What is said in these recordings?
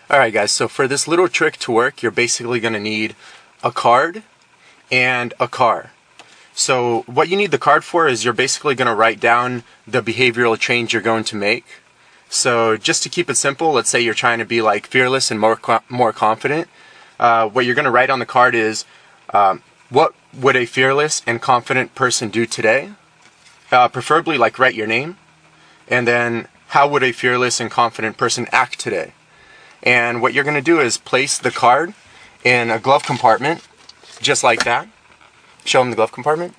Alright guys, so for this little trick to work, you're basically going to need a card and a car. So what you need the card for is you're basically going to write down the behavioral change you're going to make. So just to keep it simple, let's say you're trying to be like fearless and more confident. What you're going to write on the card is what would a fearless and confident person do today? Preferably like write your name. And then how would a fearless and confident person act today? And what you're going to do is place the card in a glove compartment, just like that. Show them the glove compartment.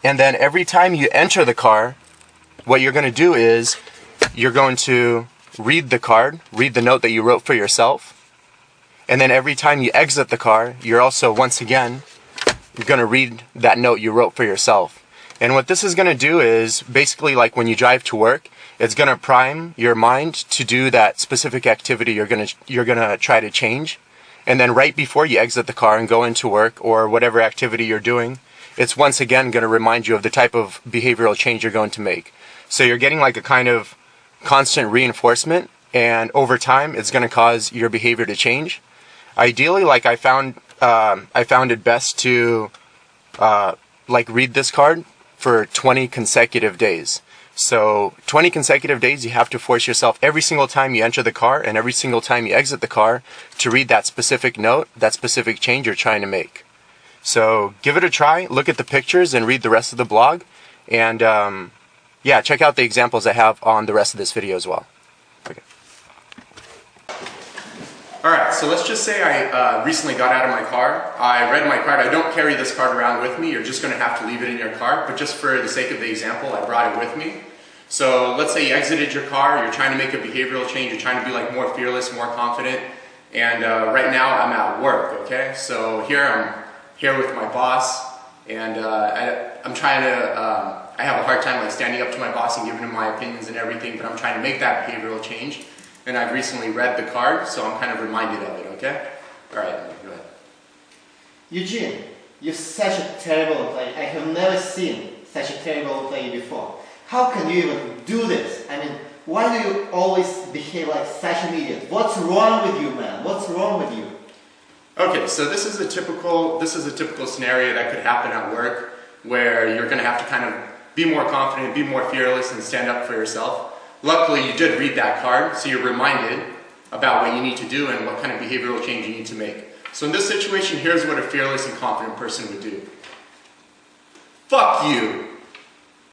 And then every time you enter the car, what you're going to do is you're going to read the card, read the note that you wrote for yourself. And then every time you exit the car, you're also, once again, you're going to read that note you wrote for yourself. And what this is going to do is basically like when you drive to work, it's going to prime your mind to do that specific activity you're going to try to change. And then right before you exit the car and go into work or whatever activity you're doing, it's once again going to remind you of the type of behavioral change you're going to make. So you're getting like a kind of constant reinforcement, and over time it's going to cause your behavior to change. Ideally, like I found it best to like read this card for 20 consecutive days. So 20 consecutive days, you have to force yourself every single time you enter the car and every single time you exit the car to read that specific note, that specific change you're trying to make. So give it a try, look at the pictures and read the rest of the blog, and yeah, check out the examples I have on the rest of this video as well. Okay. Alright, so let's just say I recently got out of my car. I read my card. I don't carry this card around with me. You're just going to have to leave it in your car. But just for the sake of the example, I brought it with me. So let's say you exited your car. You're trying to make a behavioral change. You're trying to be like more fearless, more confident. And right now I'm at work, okay? So I'm here with my boss. And I'm trying to, I have a hard time like standing up to my boss and giving him my opinions and everything. But I'm trying to make that behavioral change. And I've recently read the card, so I'm kind of reminded of it, okay? Alright, go ahead. Eugene, you're such a terrible player. I have never seen such a terrible player before. How can you even do this? I mean, why do you always behave like such an idiot? What's wrong with you, man? What's wrong with you? Okay, so this is a typical scenario that could happen at work, where you're going to have to kind of be more confident, be more fearless, and stand up for yourself. Luckily, you did read that card, so you're reminded about what you need to do and what kind of behavioral change you need to make. So in this situation, here's what a fearless and confident person would do. Fuck you!